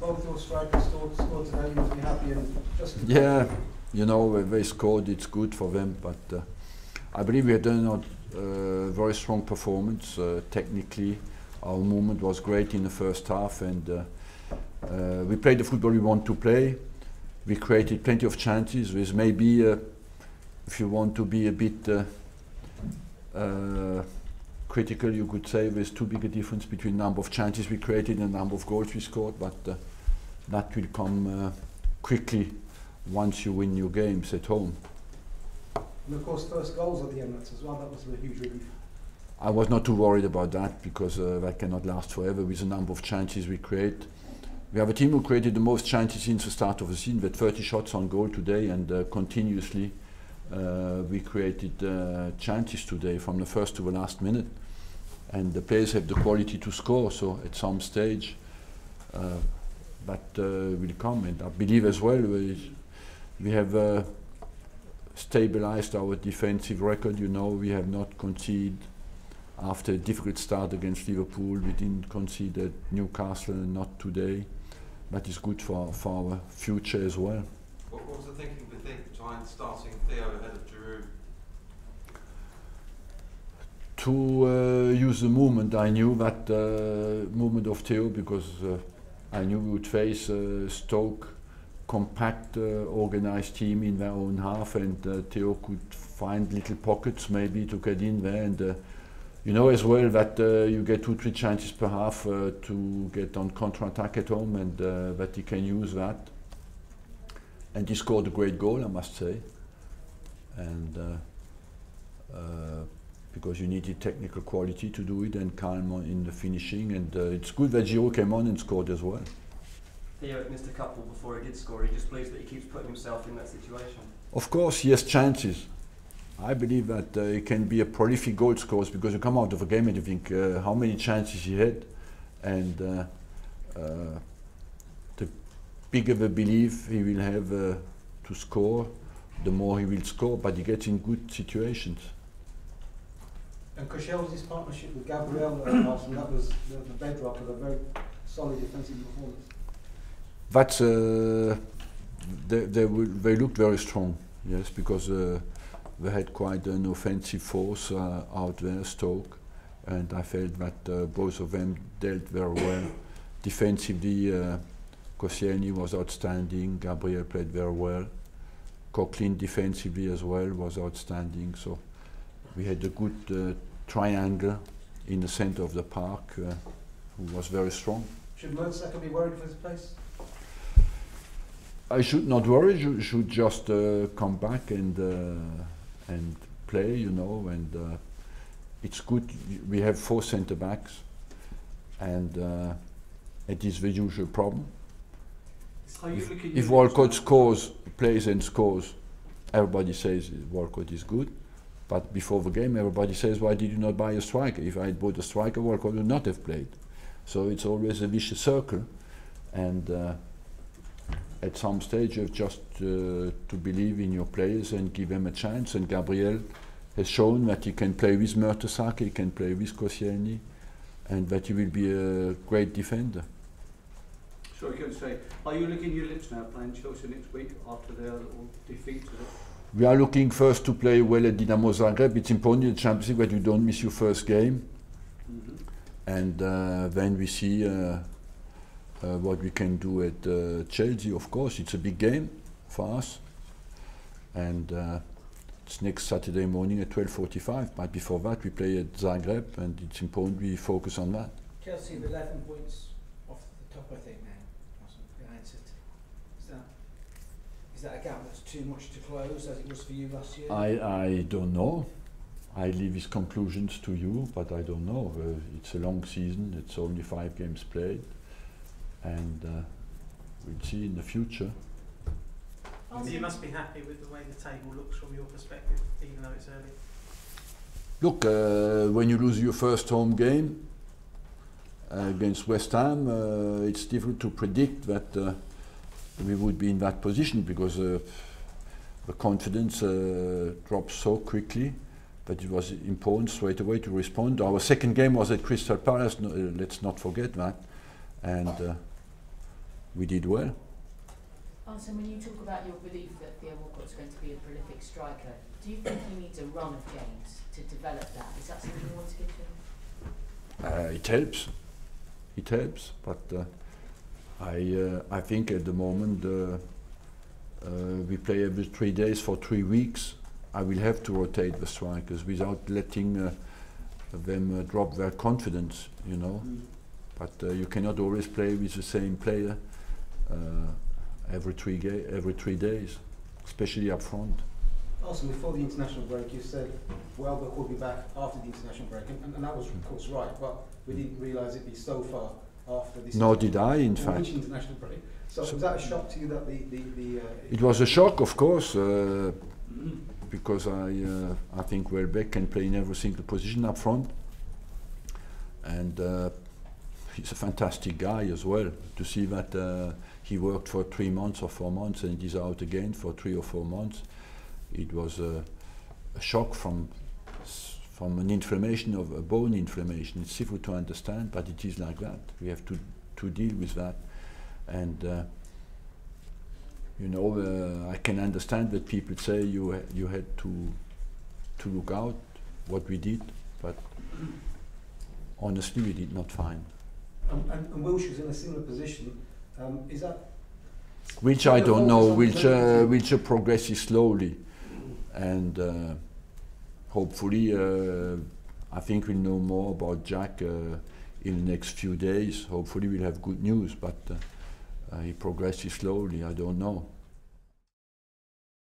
both your strikers scored today, you must be happy and just... Yeah, you know, when they scored, it's good for them, but I believe we had done a very strong performance. Technically, our movement was great in the first half, and we played the football we want to play. We created plenty of chances with maybe, if you want to be a bit critical, you could say there's too big a difference between the number of chances we created and the number of goals we scored, but that will come quickly once you win your games at home. And of course, first goals at the Emirates as well, that was a huge relief. I was not too worried about that because that cannot last forever with the number of chances we create. We have a team who created the most chances since the start of the season, with 30 shots on goal today, and continuously we created chances today from the first to the last minute. And the players have the quality to score, so at some stage that will come. And I believe as well we have stabilized our defensive record. You know, we have not conceded after a difficult start against Liverpool. We didn't concede at Newcastle, not today. That is good for our future as well. What was the thinking behind starting Theo ahead of Giroud? To use the movement, I knew that movement of Theo because I knew we would face Stoke, compact, organised team in their own half, and Theo could find little pockets maybe to get in there. And you know as well that you get 2-3 chances per half to get on counter-attack at home, and that he can use that. And he scored a great goal, I must say. And because you needed technical quality to do it and calm in the finishing, and it's good that Giroud came on and scored as well. Theo had missed a couple before he did score. He just pleased that he keeps putting himself in that situation. Of course, he has chances. I believe that he can be a prolific goal scorer because you come out of a game and you think how many chances he had, and the bigger the belief he will have to score, the more he will score, but he gets in good situations. And Koscielny's partnership with Gabriel and Arsene, that was the bedrock of a very solid defensive performance. That's they looked very strong, yes, because they had quite an offensive force out there, Stoke, and I felt that both of them dealt very well. Defensively, Koscielny was outstanding, Gabriel played very well, Coquelin defensively as well was outstanding, so we had a good triangle in the center of the park who was very strong. Should Mertesacker be worried for his place? I should not worry, you should just come back and play, you know, and it's good. We have 4 centre backs, and it is the usual problem. If Walcott plays and scores, everybody says Walcott is good. But before the game, everybody says, why did you not buy a striker? If I had bought a striker, Walcott would not have played. So it's always a vicious circle. And at some stage, you have just to believe in your players and give them a chance. And Gabriel has shown that he can play with Mertesacker, he can play with Koscielny, and that he will be a great defender. So you can say, are you licking your lips now playing Chelsea next week after their little defeat? We are looking first to play well at Dinamo Zagreb. It's important in the Champions League that you don't miss your first game. And then we see what we can do at Chelsea. Of course, it's a big game for us. And it's next Saturday morning at 12:45. But before that, we play at Zagreb, and it's important we focus on that. Chelsea have 11 points off the top, I think, now. Behind City. Is that a gap that's too much to close, as it was for you last year? I don't know. I leave his conclusions to you, but I don't know. It's a long season. It's only 5 games played, and we'll see in the future. So you must be happy with the way the table looks from your perspective, even though it's early. Look, when you lose your first home game against West Ham, it's difficult to predict that we would be in that position because the confidence drops so quickly. But it was important straight away to respond. Our second game was at Crystal Palace, let's not forget that. And we did well. Arsene, when you talk about your belief that Theo Walcott's going to be a prolific striker, do you think he needs a run of games to develop that? Is that something you want to give to him? It helps. It helps, but I think at the moment we play every 3 days for 3 weeks. I will have to rotate the strikers without letting them drop their confidence, you know. But you cannot always play with the same player every 3 days, especially up front. Also, before the international break, you said Welbeck will be back after the international break, and that was, of course, right. But we didn't realise it'd be so far after this. Nor did I, in fact. fact. International break. So was that a shock to you that the It was a shock, of course, because I think Welbeck can play in every single position up front, and he's a fantastic guy as well. To see that he worked for 3 months or 4 months and he's out again for 3 or 4 months, it was a shock from an inflammation of a bone inflammation. It's difficult to understand, but it is like that. We have to deal with that, and you know, I can understand that people say you had to look out what we did, but honestly we did not fine. And Wilshire's in a similar position. Is that? Which I don't know. Wilshere progresses slowly, and hopefully I think we'll know more about Jack in the next few days. Hopefully we'll have good news, but he progresses slowly. I don't know.